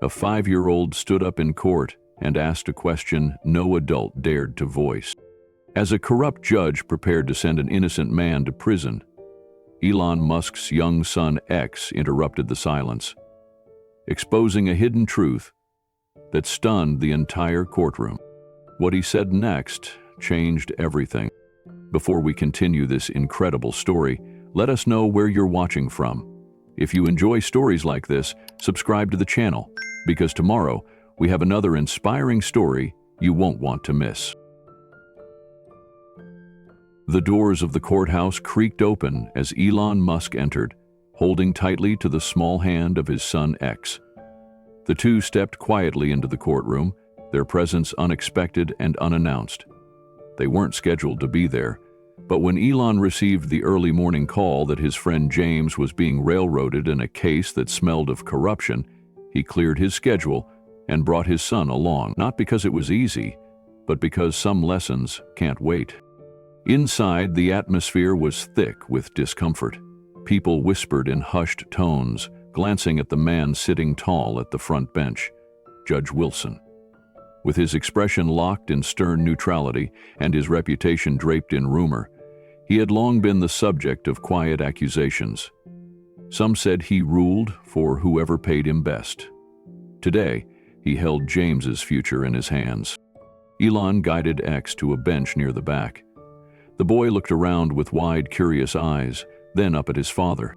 A 5-year-old stood up in court and asked a question no adult dared to voice. As a corrupt judge prepared to send an innocent man to prison, Elon Musk's young son X interrupted the silence, exposing a hidden truth that stunned the entire courtroom. What he said next changed everything. Before we continue this incredible story, let us know where you're watching from. If you enjoy stories like this, subscribe to the channel, because tomorrow we have another inspiring story you won't want to miss. The doors of the courthouse creaked open as Elon Musk entered, holding tightly to the small hand of his son X. The two stepped quietly into the courtroom, their presence unexpected and unannounced. They weren't scheduled to be there, but when Elon received the early morning call that his friend James was being railroaded in a case that smelled of corruption, he cleared his schedule and brought his son along, not because it was easy, but because some lessons can't wait. Inside, the atmosphere was thick with discomfort. People whispered in hushed tones, glancing at the man sitting tall at the front bench, Judge Wilson. With his expression locked in stern neutrality and his reputation draped in rumor, he had long been the subject of quiet accusations. Some said he ruled for whoever paid him best. Today, he held James's future in his hands. Elon guided X to a bench near the back. The boy looked around with wide, curious eyes, then up at his father.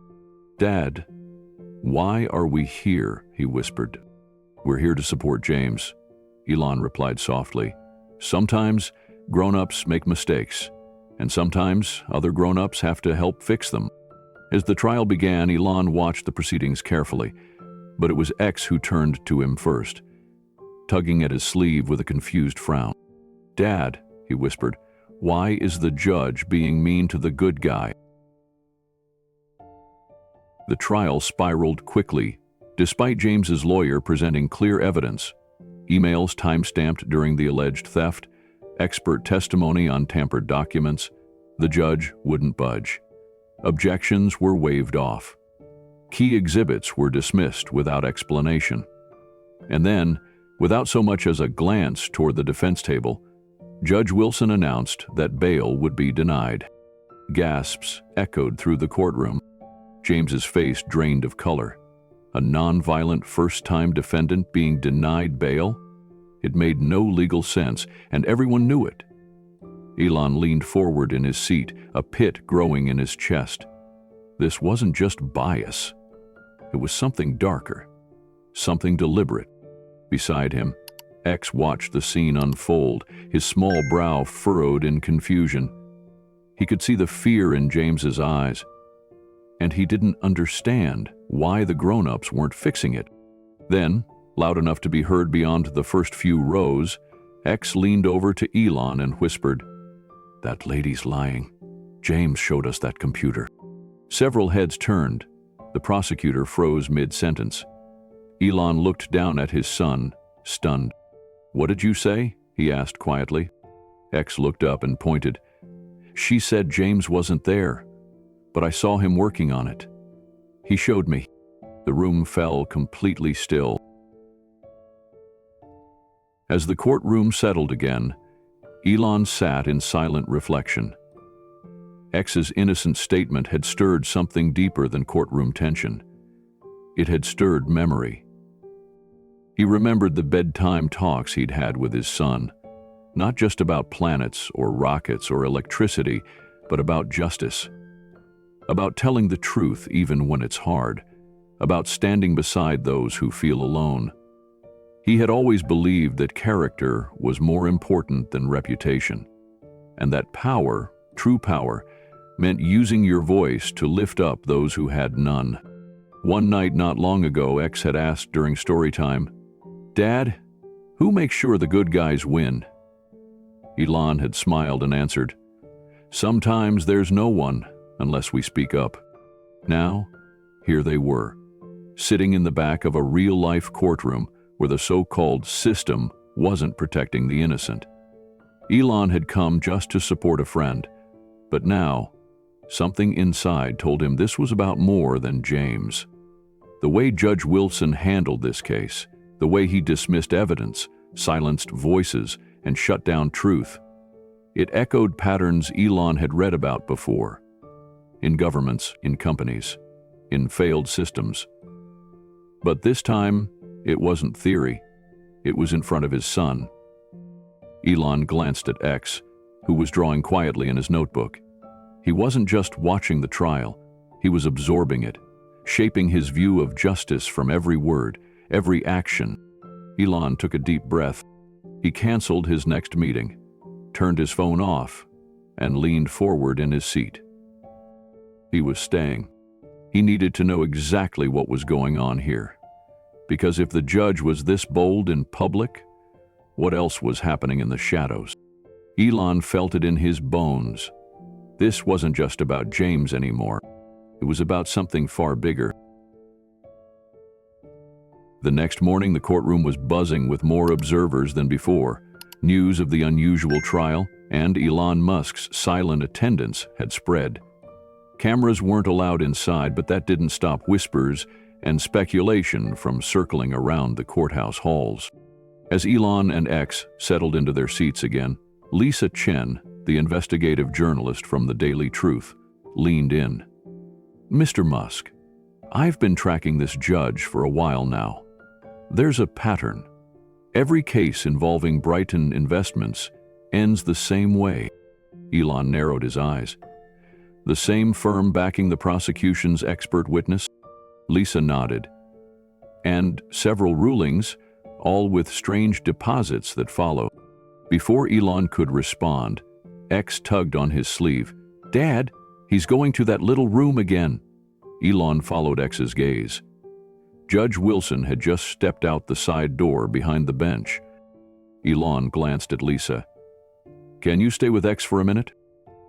"Dad, why are we here?" he whispered. "We're here to support James," Elon replied softly. "Sometimes grown-ups make mistakes, and sometimes other grown-ups have to help fix them." As the trial began, Elon watched the proceedings carefully, but it was X who turned to him first, tugging at his sleeve with a confused frown. "Dad," he whispered, "why is the judge being mean to the good guy?" The trial spiraled quickly, despite James's lawyer presenting clear evidence. Emails time-stamped during the alleged theft, expert testimony on tampered documents. The judge wouldn't budge. Objections were waved off. Key exhibits were dismissed without explanation. And then, without so much as a glance toward the defense table, Judge Wilson announced that bail would be denied. Gasps echoed through the courtroom. James's face drained of color. A non-violent first-time defendant being denied bail? It made no legal sense, and everyone knew it. Elon leaned forward in his seat, a pit growing in his chest. This wasn't just bias. It was something darker, something deliberate. Beside him, X watched the scene unfold, his small brow furrowed in confusion. He could see the fear in James's eyes, and he didn't understand why the grown-ups weren't fixing it. Then, loud enough to be heard beyond the first few rows, X leaned over to Elon and whispered, "That lady's lying. James showed us that computer." Several heads turned. The prosecutor froze mid-sentence. Elon looked down at his son, stunned. "What did you say?" he asked quietly. X looked up and pointed. "She said James wasn't there, but I saw him working on it. He showed me." The room fell completely still. As the courtroom settled again, Elon sat in silent reflection. X's innocent statement had stirred something deeper than courtroom tension. It had stirred memory. He remembered the bedtime talks he'd had with his son, not just about planets or rockets or electricity, but about justice. About telling the truth even when it's hard, about standing beside those who feel alone. He had always believed that character was more important than reputation, and that power, true power, meant using your voice to lift up those who had none. One night not long ago, X had asked during story time, "Dad, who makes sure the good guys win?" Elon had smiled and answered, "Sometimes there's no one, unless we speak up." Now, here they were, sitting in the back of a real-life courtroom where the so-called system wasn't protecting the innocent. Elon had come just to support a friend, but now, something inside told him this was about more than James. The way Judge Wilson handled this case, The way he dismissed evidence, silenced voices, and shut down truth. It echoed patterns Elon had read about before. In governments, in companies, in failed systems. But this time, it wasn't theory. It was in front of his son. Elon glanced at X, who was drawing quietly in his notebook. He wasn't just watching the trial, he was absorbing it, shaping his view of justice from every word, every action. Elon took a deep breath. He canceled his next meeting, turned his phone off, and leaned forward in his seat. He was staying. He needed to know exactly what was going on here. Because if the judge was this bold in public, what else was happening in the shadows? Elon felt it in his bones. This wasn't just about James anymore. It was about something far bigger. The next morning, the courtroom was buzzing with more observers than before. News of the unusual trial and Elon Musk's silent attendance had spread. Cameras weren't allowed inside, but that didn't stop whispers and speculation from circling around the courthouse halls. As Elon and X settled into their seats again, Lisa Chen, the investigative journalist from the Daily Truth, leaned in. "Mr. Musk, I've been tracking this judge for a while now. There's a pattern. Every case involving Brighton Investments ends the same way." Elon narrowed his eyes. "The same firm backing the prosecution's expert witness?" Lisa nodded. "And several rulings, all with strange deposits that follow." Before Elon could respond, X tugged on his sleeve. "Dad, he's going to that little room again." Elon followed X's gaze. Judge Wilson had just stepped out the side door behind the bench. Elon glanced at Lisa. "Can you stay with X for a minute?"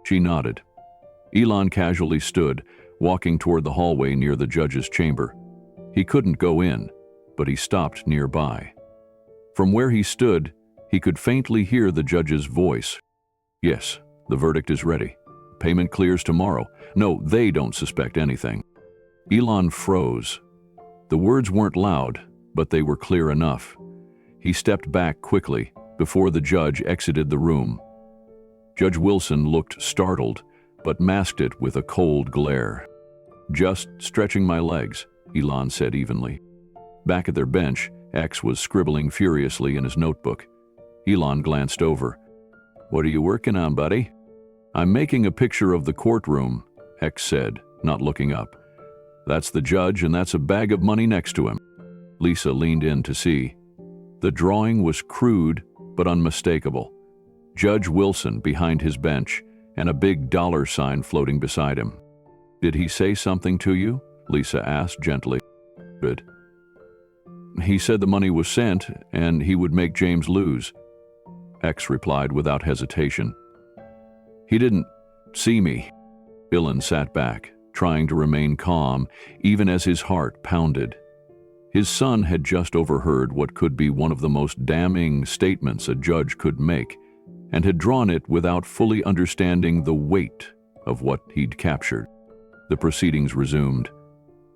She nodded. Elon casually stood, walking toward the hallway near the judge's chamber. He couldn't go in, but he stopped nearby. From where he stood, he could faintly hear the judge's voice. "Yes, the verdict is ready. Payment clears tomorrow. No, they don't suspect anything." Elon froze. The words weren't loud, but they were clear enough. He stepped back quickly before the judge exited the room. Judge Wilson looked startled, but masked it with a cold glare. "Just stretching my legs," Elon said evenly. Back at their bench, X was scribbling furiously in his notebook. Elon glanced over. "What are you working on, buddy?" "I'm making a picture of the courtroom," X said, not looking up. "That's the judge, and that's a bag of money next to him." Lisa leaned in to see. The drawing was crude but unmistakable. Judge Wilson behind his bench, and a big dollar sign floating beside him. "Did he say something to you?" Lisa asked gently. "Good." "He said the money was sent, and he would make James lose," X replied without hesitation. "He didn't see me." Elon sat back, trying to remain calm, even as his heart pounded. His son had just overheard what could be one of the most damning statements a judge could make, and had drawn it without fully understanding the weight of what he'd captured. The proceedings resumed.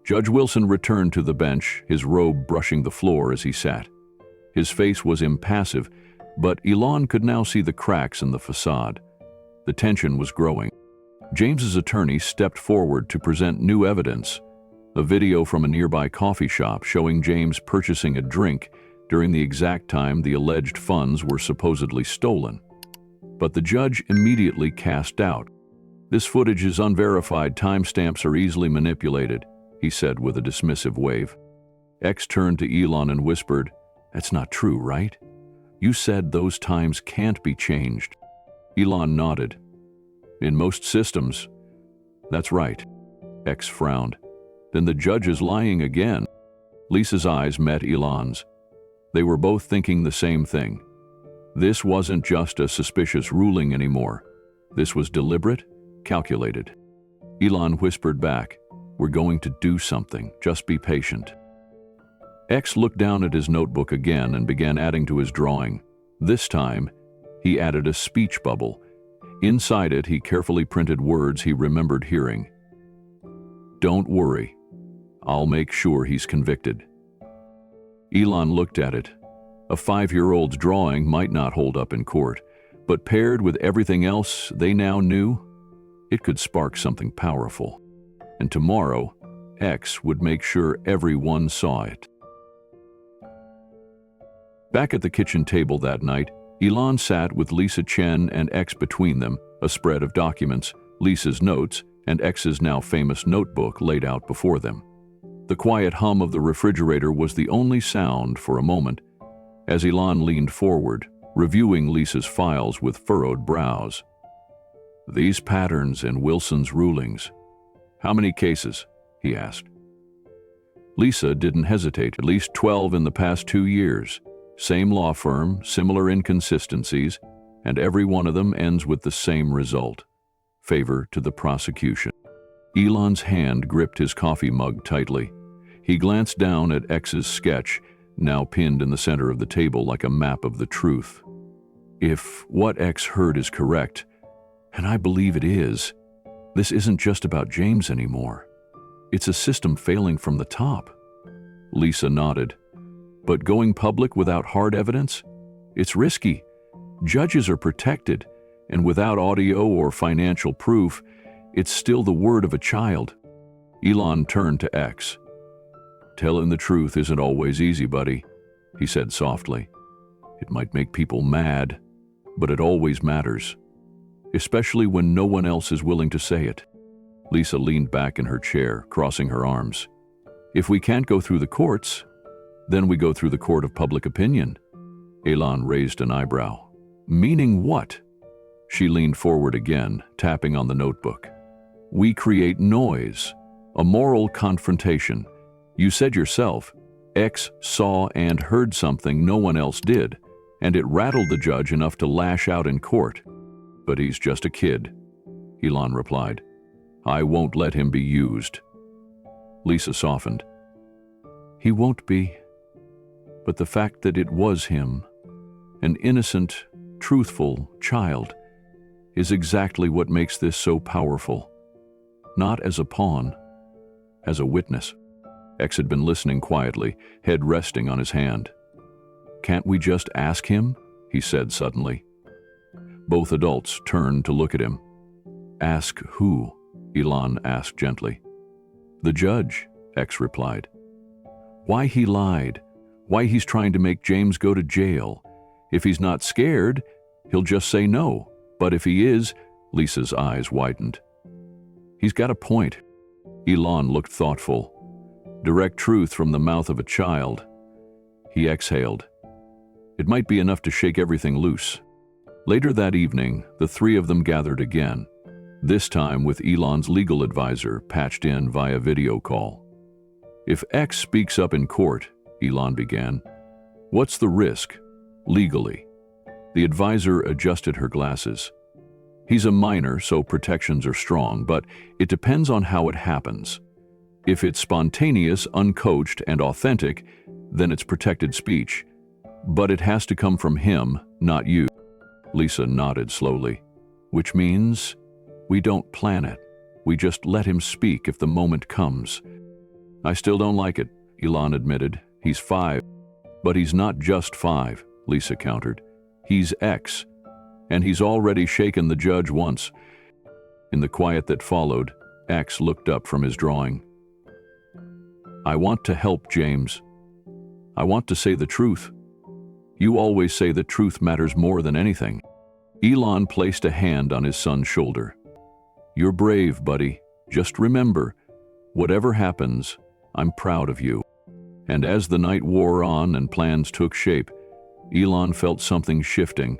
Judge Wilson returned to the bench, his robe brushing the floor as he sat. His face was impassive, but Elon could now see the cracks in the facade. The tension was growing. James's attorney stepped forward to present new evidence, a video from a nearby coffee shop showing James purchasing a drink during the exact time the alleged funds were supposedly stolen. But the judge immediately cast doubt. "This footage is unverified. Timestamps are easily manipulated," he said with a dismissive wave. X turned to Elon and whispered, "That's not true, right? You said those times can't be changed." Elon nodded. "In most systems, that's right." X frowned. "Then the judge is lying again." Lisa's eyes met Elon's. They were both thinking the same thing. This wasn't just a suspicious ruling anymore. This was deliberate, calculated. Elon whispered back, "We're going to do something. Just be patient." X looked down at his notebook again and began adding to his drawing. This time, he added a speech bubble. Inside it, he carefully printed words he remembered hearing. "Don't worry. I'll make sure he's convicted." Elon looked at it. A 5-year-old's drawing might not hold up in court, but paired with everything else they now knew, it could spark something powerful. And tomorrow, X would make sure everyone saw it. Back at the kitchen table that night, Elon sat with Lisa Chen and X between them, a spread of documents, Lisa's notes, and X's now famous notebook laid out before them. The quiet hum of the refrigerator was the only sound for a moment, as Elon leaned forward, reviewing Lisa's files with furrowed brows. These patterns in Wilson's rulings. How many cases? He asked. Lisa didn't hesitate. At least 12 in the past 2 years. Same law firm, similar inconsistencies, and every one of them ends with the same result: favor to the prosecution. Elon's hand gripped his coffee mug tightly. He glanced down at X's sketch, now pinned in the center of the table like a map of the truth. If what X heard is correct, and I believe it is, this isn't just about James anymore. It's a system failing from the top. Lisa nodded. But going public without hard evidence? It's risky. Judges are protected, and without audio or financial proof, it's still the word of a child. Elon turned to X. Telling the truth isn't always easy, buddy, he said softly. It might make people mad, but it always matters, especially when no one else is willing to say it. Lisa leaned back in her chair, crossing her arms. If we can't go through the courts, then we go through the court of public opinion. Elon raised an eyebrow. Meaning what? She leaned forward again, tapping on the notebook. We create noise, a moral confrontation. You said yourself, X saw and heard something no one else did, and it rattled the judge enough to lash out in court. But he's just a kid, Elon replied. I won't let him be used. Lisa softened. He won't be. But the fact that it was him, an innocent, truthful child, is exactly what makes this so powerful. Not as a pawn, as a witness. X had been listening quietly, head resting on his hand. Can't we just ask him? He said suddenly. Both adults turned to look at him. Ask who? Elon asked gently. The judge, X replied. Why he lied, why he's trying to make James go to jail. If he's not scared, he'll just say no. But if he is, Lisa's eyes widened. He's got a point. Elon looked thoughtful. Direct truth from the mouth of a child. He exhaled. It might be enough to shake everything loose. Later that evening, the three of them gathered again, this time with Elon's legal advisor patched in via video call. If X speaks up in court, Elon began, what's the risk, legally? The advisor adjusted her glasses. He's a minor, so protections are strong, but it depends on how it happens. If it's spontaneous, uncoached, and authentic, then it's protected speech. But it has to come from him, not you. Lisa nodded slowly. Which means we don't plan it. We just let him speak if the moment comes. I still don't like it, Elon admitted. He's 5. But he's not just 5, Lisa countered. He's X. And he's already shaken the judge once. In the quiet that followed, X looked up from his drawing. I want to help James. I want to say the truth. You always say that truth matters more than anything. Elon placed a hand on his son's shoulder. You're brave, buddy. Just remember, whatever happens, I'm proud of you. And as the night wore on and plans took shape, Elon felt something shifting.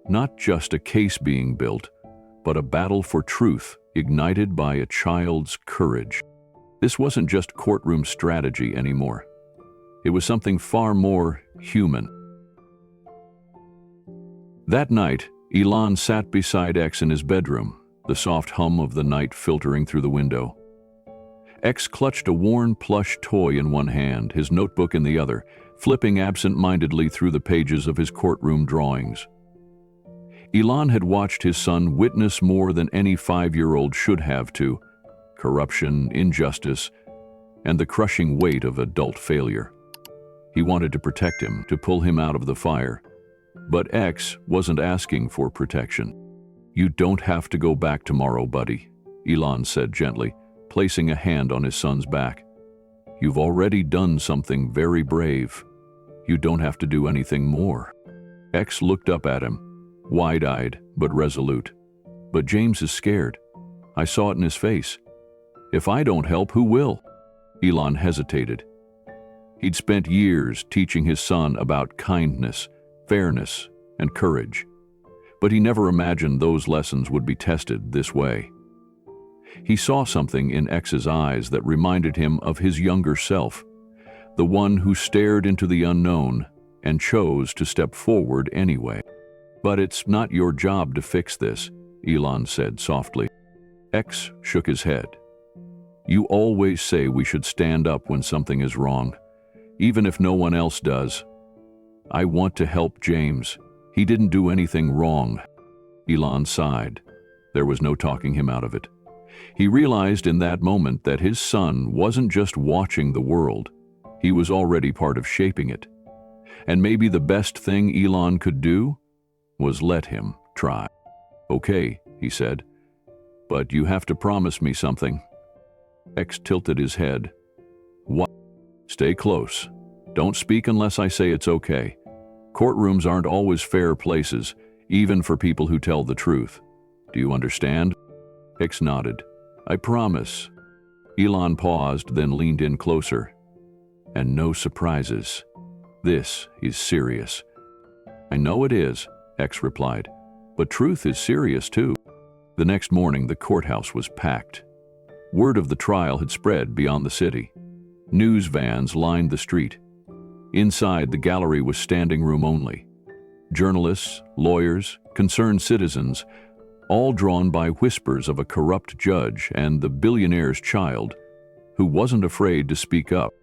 Not just a case being built, but a battle for truth ignited by a child's courage. This wasn't just courtroom strategy anymore. It was something far more human. That night, Elon sat beside X in his bedroom, the soft hum of the night filtering through the window. X clutched a worn plush toy in one hand, his notebook in the other, flipping absent-mindedly through the pages of his courtroom drawings. Elon had watched his son witness more than any 5-year-old should have to: corruption, injustice, and the crushing weight of adult failure. He wanted to protect him, to pull him out of the fire. But X wasn't asking for protection. "You don't have to go back tomorrow, buddy," Elon said gently, placing a hand on his son's back. "You've already done something very brave. You don't have to do anything more." X looked up at him, wide-eyed but resolute. "But James is scared. I saw it in his face. If I don't help, who will?" Elon hesitated. He'd spent years teaching his son about kindness, fairness, and courage, but he never imagined those lessons would be tested this way. He saw something in X's eyes that reminded him of his younger self, the one who stared into the unknown and chose to step forward anyway. "But it's not your job to fix this," Elon said softly. X shook his head. "You always say we should stand up when something is wrong, even if no one else does. I want to help James. He didn't do anything wrong." Elon sighed. There was no talking him out of it. He realized in that moment that his son wasn't just watching the world. He was already part of shaping it. And maybe the best thing Elon could do was let him try. "Okay," he said, "but you have to promise me something." X tilted his head. "What?" "Stay close. Don't speak unless I say it's okay. Courtrooms aren't always fair places, even for people who tell the truth. Do you understand?" X nodded. "I promise." Elon paused, then leaned in closer. "And no surprises. This is serious." "I know it is," X replied, "but truth is serious too." The next morning, the courthouse was packed. Word of the trial had spread beyond the city. News vans lined the street. Inside, the gallery was standing room only. Journalists, lawyers, concerned citizens, all drawn by whispers of a corrupt judge and the billionaire's child, who wasn't afraid to speak up.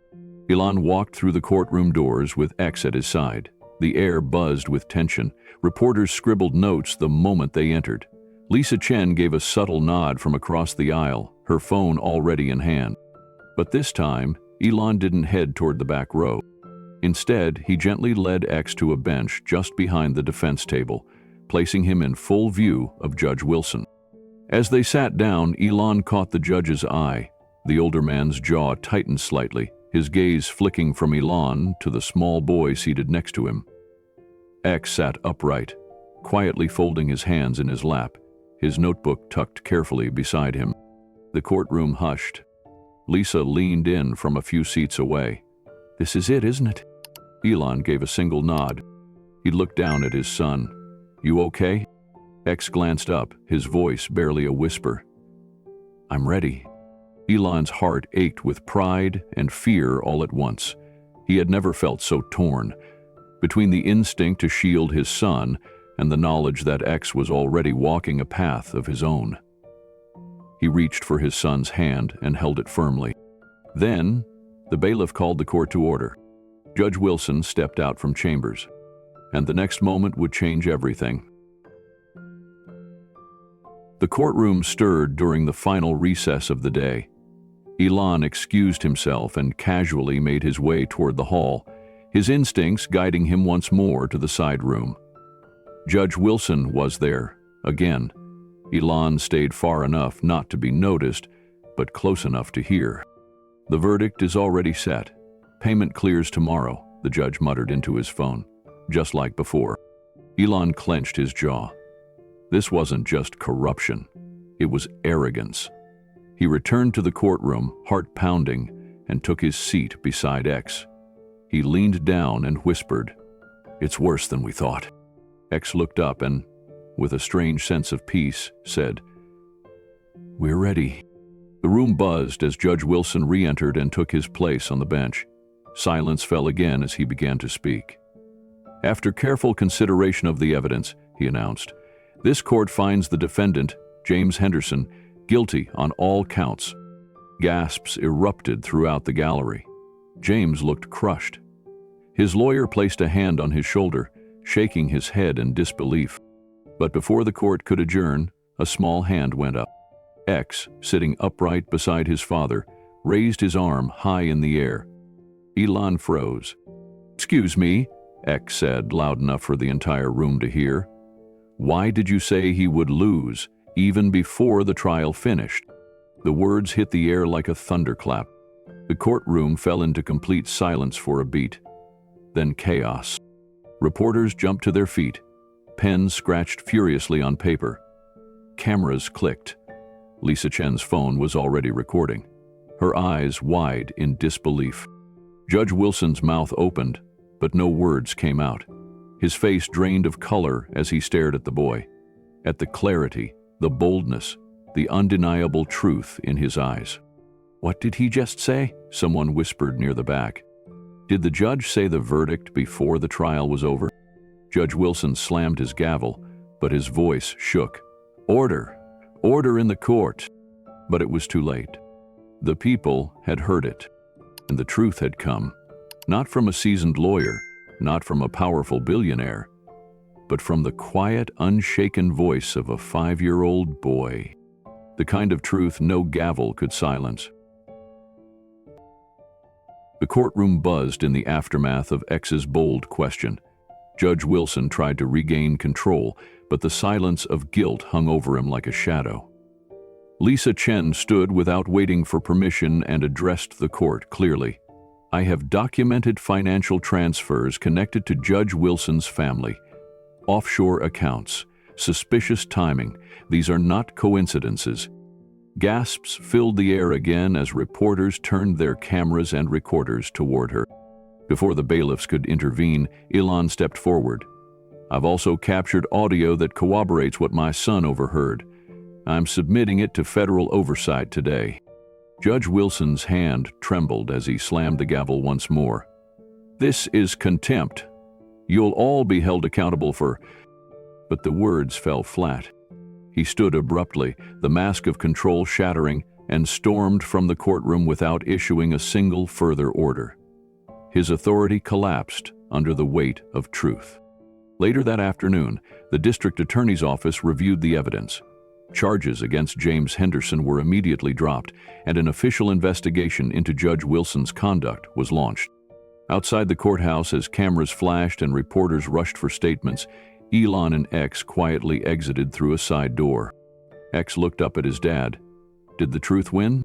Elon walked through the courtroom doors with X at his side. The air buzzed with tension. Reporters scribbled notes the moment they entered. Lisa Chen gave a subtle nod from across the aisle, her phone already in hand. But this time, Elon didn't head toward the back row. Instead, he gently led X to a bench just behind the defense table, placing him in full view of Judge Wilson. As they sat down, Elon caught the judge's eye. The older man's jaw tightened slightly, his gaze flicking from Elon to the small boy seated next to him. X sat upright, quietly folding his hands in his lap, his notebook tucked carefully beside him. The courtroom hushed. Lisa leaned in from a few seats away. "This is it, isn't it?" Elon gave a single nod. He looked down at his son. "You okay?" X glanced up, his voice barely a whisper. "I'm ready." Elon's heart ached with pride and fear all at once. He had never felt so torn, between the instinct to shield his son and the knowledge that X was already walking a path of his own. He reached for his son's hand and held it firmly. Then, the bailiff called the court to order. Judge Wilson stepped out from chambers, and the next moment would change everything. The courtroom stirred during the final recess of the day. Elon excused himself and casually made his way toward the hall, his instincts guiding him once more to the side room. Judge Wilson was there, again. Elon stayed far enough not to be noticed, but close enough to hear. "The verdict is already set. Payment clears tomorrow," the judge muttered into his phone, just like before. Elon clenched his jaw. This wasn't just corruption. It was arrogance. He returned to the courtroom, heart pounding, and took his seat beside X. He leaned down and whispered, "It's worse than we thought." X looked up and, with a strange sense of peace, said, "We're ready." The room buzzed as Judge Wilson re-entered and took his place on the bench. Silence fell again as he began to speak. "After careful consideration of the evidence," he announced, "this court finds the defendant, James Henderson, guilty on all counts." Gasps erupted throughout the gallery. James looked crushed. His lawyer placed a hand on his shoulder, shaking his head in disbelief. But before the court could adjourn, a small hand went up. X, sitting upright beside his father, raised his arm high in the air. Elon froze. "Excuse me," X said, loud enough for the entire room to hear. "Why did you say he would lose, even before the trial finished?" The words hit the air like a thunderclap. The courtroom fell into complete silence for a beat. Then chaos. Reporters jumped to their feet. Pens scratched furiously on paper. Cameras clicked. Lisa Chen's phone was already recording, her eyes wide in disbelief. Judge Wilson's mouth opened, but no words came out. His face drained of color as he stared at the boy, at the clarity, the boldness, the undeniable truth in his eyes. "What did he just say?" someone whispered near the back. "Did the judge say the verdict before the trial was over?" Judge Wilson slammed his gavel, but his voice shook. "Order! Order in the court!" But it was too late. The people had heard it, and the truth had come, not from a seasoned lawyer, not from a powerful billionaire, but from the quiet, unshaken voice of a 5-year-old boy. The kind of truth no gavel could silence. The courtroom buzzed in the aftermath of X's bold question. Judge Wilson tried to regain control, but the silence of guilt hung over him like a shadow. Lisa Chen stood without waiting for permission and addressed the court clearly. "I have documented financial transfers connected to Judge Wilson's family. Offshore accounts, suspicious timing, these are not coincidences." Gasps filled the air again as reporters turned their cameras and recorders toward her. Before the bailiffs could intervene, Elon stepped forward. "I've also captured audio that corroborates what my son overheard. I'm submitting it to federal oversight today." Judge Wilson's hand trembled as he slammed the gavel once more. "This is contempt. You'll all be held accountable for—" But the words fell flat. He stood abruptly, the mask of control shattering, and stormed from the courtroom without issuing a single further order. His authority collapsed under the weight of truth. Later that afternoon, the district attorney's office reviewed the evidence. Charges against James Henderson were immediately dropped, and an official investigation into Judge Wilson's conduct was launched. Outside the courthouse, as cameras flashed and reporters rushed for statements, Elon and X quietly exited through a side door. X looked up at his dad. Did the truth win?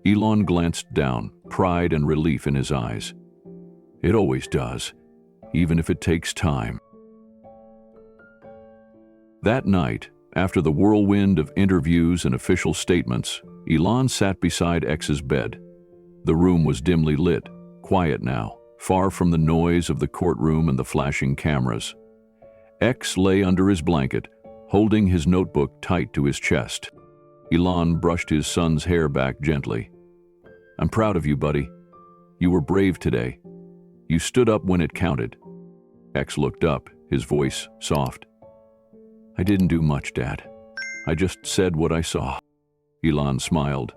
Elon glanced down, pride and relief in his eyes. "It always does, even if it takes time." That night, after the whirlwind of interviews and official statements, Elon sat beside X's bed. The room was dimly lit, quiet now, far from the noise of the courtroom and the flashing cameras. X lay under his blanket, holding his notebook tight to his chest. Elon brushed his son's hair back gently. "I'm proud of you, buddy. You were brave today. You stood up when it counted." X looked up, his voice soft. "I didn't do much, Dad. I just said what I saw." Elon smiled.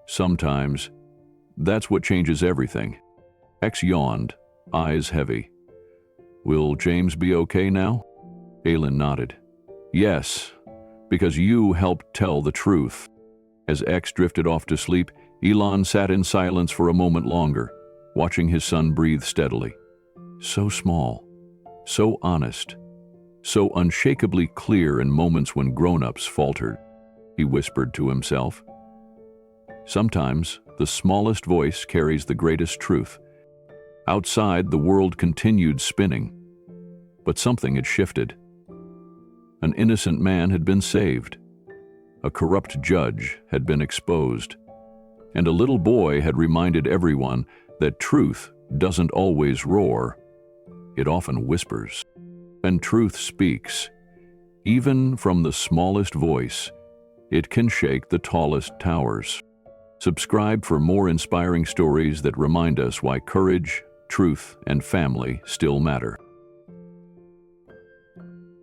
"Sometimes, that's what changes everything." X yawned, eyes heavy. "Will James be okay now?" Elon nodded. "Yes, because you helped tell the truth." As X drifted off to sleep, Elon sat in silence for a moment longer, watching his son breathe steadily. So small, so honest, so unshakably clear in moments when grown-ups faltered, he whispered to himself. Sometimes, the smallest voice carries the greatest truth. Outside, the world continued spinning, but something had shifted. An innocent man had been saved. A corrupt judge had been exposed. And a little boy had reminded everyone that truth doesn't always roar. It often whispers. And truth speaks. Even from the smallest voice, it can shake the tallest towers. Subscribe for more inspiring stories that remind us why courage, truth, and family still matter.